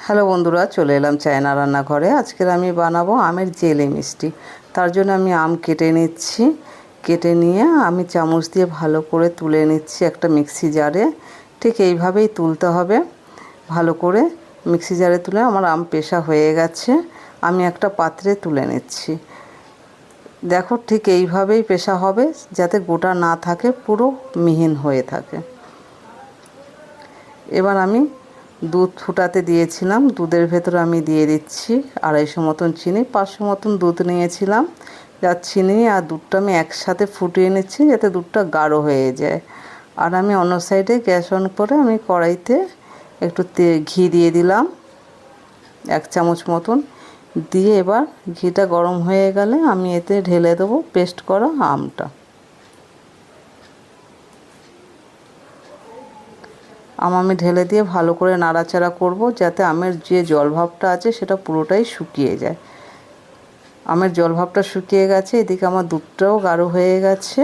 Hello বন্ধুরা, চলে এলাম চায়না রান্নাঘরে। আজকের আমি বানাবো আমের জেলি মিষ্টি। তার জন্য আমি আম কেটে নিচ্ছি। কেটে নিয়ে আমি চামচ দিয়ে ভালো করে তুলে নিচ্ছি একটা মিক্সি জারে। ঠিক এইভাবেই তুলতে হবে। ভালো করে মিক্সি জারে তুলে আমার আম পেষা হয়ে গেছে। আমি একটা পাত্রে তুলে নিচ্ছি। দেখো, ঠিক এইভাবেই পেষা হবে, যাতে গোটা না থাকে, পুরো মিহিন হয়ে থাকে। এবার আমি দুধ ফুটাতে দিয়েছিলাম। দুধের ভেতরে আমি দিয়ে দিচ্ছি 250 মতন চিনি। 500 মতন দুধ নিয়েছিলাম। যার চিনি আর দুধটা আমি একসাথে ফুটিয়ে নিচ্ছি, যাতে দুধটা গাঢ় হয়ে যায়। আর আমি অন্য সাইডে গ্যাস অন করে আমি কড়াইতে একটু ঘি দিয়ে দিলাম 1 চামচ মতন। দিয়ে এবার ঘিটা গরম হয়ে গেলে আমি এতে ঢেলে দেবো পেস্ট করা আমটা। আমি ঢেলে দিয়ে ভালো করে নাড়াচাড়া করব, যাতে আমের যে জলভাবটা আছে সেটা পুরোটাই শুকিয়ে যায়। আমের জলভাবটা শুকিয়ে গেছে, এদিকে আমার দুধটাও গাঢ় হয়ে গেছে।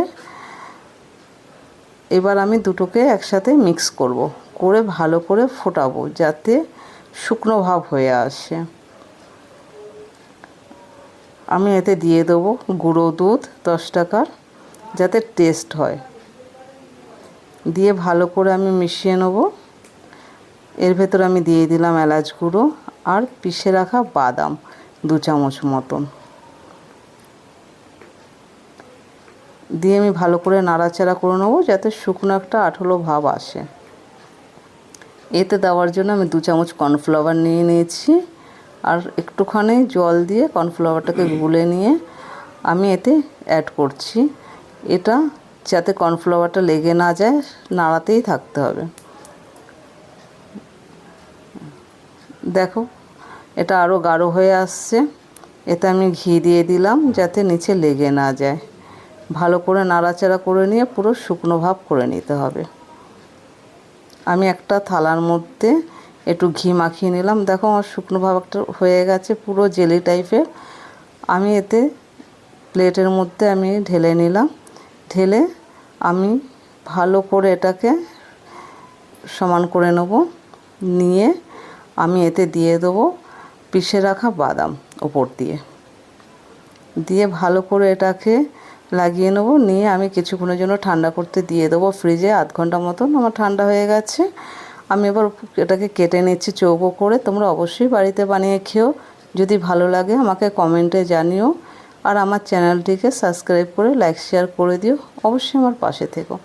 এবার আমি দুটোকে একসাথে মিক্স করে ভালো করে ফোটাবো, যাতে শুকনো ভাব হয়ে আসে। আমি এতে দিয়ে দেবো গুঁড়ো দুধ 10 টাকার, যাতে টেস্ট হয়। দিয়ে ভালো করে আমি মিশিয়ে নেব। এর ভেতরে আমি দিয়ে দিলাম এলাচ গুঁড়ো আর পিষে রাখা বাদাম 2 চামচ মতন। দিয়ে আমি ভালো করে নাড়াচাড়া করে নেবো, যাতে শুকনো একটা আঠালো ভাব আসে। এতে দেওয়ার জন্য আমি 2 চামচ কর্নফ্লাওয়ার নিয়ে নিয়েছি। আর একটুখানি জল দিয়ে কর্নফ্লাওয়ারটাকে গুলে নিয়ে আমি এতে অ্যাড করছি। এটা যাতে কর্নফ্লাওয়ারটা লেগে না যায়, নাড়াতেই থাকতে হবে। দেখো, এটা আরও গাঢ় হয়ে আসছে। এতে আমি ঘি দিয়ে দিলাম, যাতে নিচে লেগে না যায়। ভালো করে নাড়াচাড়া করে নিয়ে পুরো শুকনো ভাব করে নিতে হবে। আমি একটা থালার মধ্যে একটু ঘি মাখিয়ে নিলাম। দেখো, আমার শুকনো ভাব একটা হয়ে গেছে, পুরো জেলি টাইপের। আমি এতে প্লেটের মধ্যে আমি ঢেলে নিলাম। ঢেলে আমি ভালো করে এটাকে সমান করে নেব। নিয়ে আমি এতে দিয়ে দেবো পিষে রাখা বাদাম ওপর দিয়ে ভালো করে এটাকে লাগিয়ে নেব। নিয়ে আমি কিছুক্ষণের জন্য ঠান্ডা করতে দিয়ে দেবো ফ্রিজে। 1/2 ঘন্টা মতন আমার ঠান্ডা হয়ে গেছে। আমি এবার এটাকে কেটে নিচ্ছি চৌকো করে। তোমরা অবশ্যই বাড়িতে বানিয়ে খেও। যদি ভালো লাগে আমাকে কমেন্টে জানিও। আর আমার চ্যানেলটিকে সাবস্ক্রাইব করে লাইক শেয়ার করে দিও। অবশ্যই আমার পাশে থেকো।